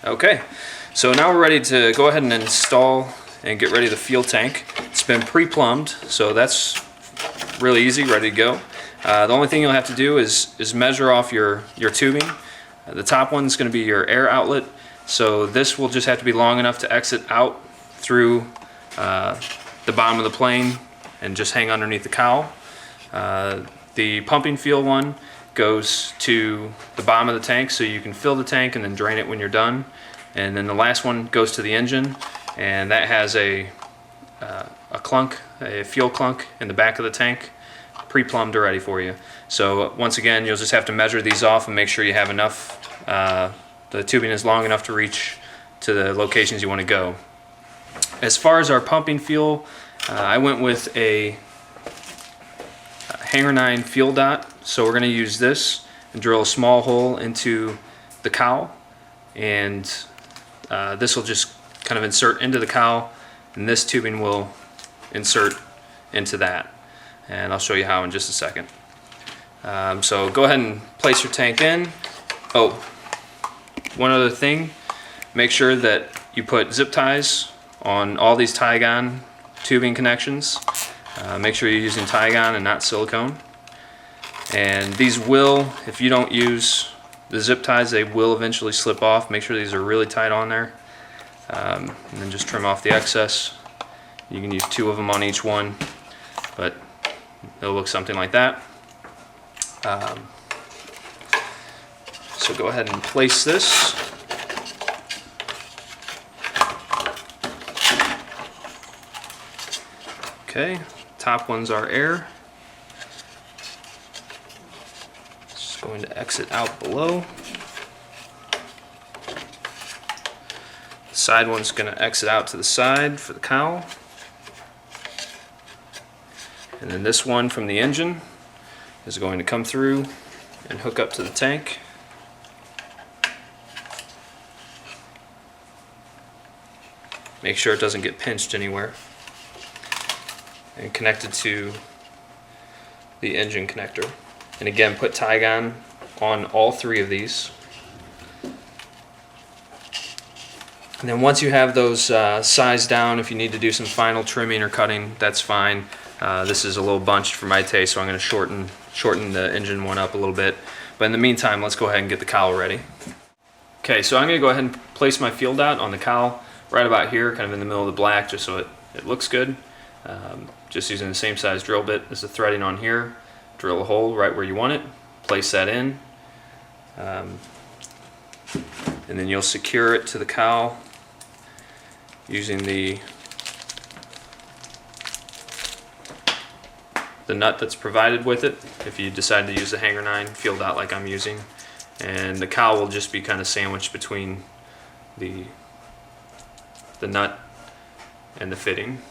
Okay, so now we're ready to go ahead and install and get ready the fuel tank. It's been pre-plumbed, so that's really easy, ready to go. The only thing you'll have to do is measure off your tubing. The top one's going to be your air outlet, so this will just have to be long enough to exit out through the bottom of the plane and just hang underneath the cowl. The pumping fuel one goes to the bottom of the tank, so you can fill the tank and then drain it when you're done. And then the last one goes to the engine, and that has a fuel clunk in the back of the tank, pre-plumbed already for you. So once again, you'll just have to measure these off and make sure you have enough, the tubing is long enough to reach to the locations you want to go. As far as our pumping fuel, I went with a Hanger 9 fuel dot, so we're going to use this and drill a small hole into the cowl, and this will just kind of insert into the cowl, and this tubing will insert into that, and I'll show you how in just a second. So go ahead and place your tank in. Oh, one other thing, make sure that you put zip ties on all these Tygon tubing connections. Make sure you're using Tygon and not silicone. And these will, if you don't use the zip ties, they will eventually slip off. Make sure these are really tight on there. And then just trim off the excess. You can use 2 of them on each one, but it'll look something like that. So go ahead and place this. Okay, top one's our air. Just going to exit out below. The side one's going to exit out to the side for the cowl. And then this one from the engine is going to come through and hook up to the tank. Make sure it doesn't get pinched anywhere. And connected to the engine connector. And again, put Tygon on all 3 of these. And then once you have those sized down, if you need to do some final trimming or cutting, that's fine. This is a little bunched for my taste, so I'm going to shorten the engine one up a little bit. But in the meantime, let's go ahead and get the cowl ready. Okay, so I'm going to go ahead and place my fuel dot on the cowl right about here, kind of in the middle of the black, just so it looks good. Just using the same size drill bit as the threading on here. Drill a hole right where you want it, place that in, and then you'll secure it to the cowl using the nut that's provided with it, if you decide to use the Hanger 9 fuel dot like I'm using. And the cowl will just be kind of sandwiched between the nut and the fitting.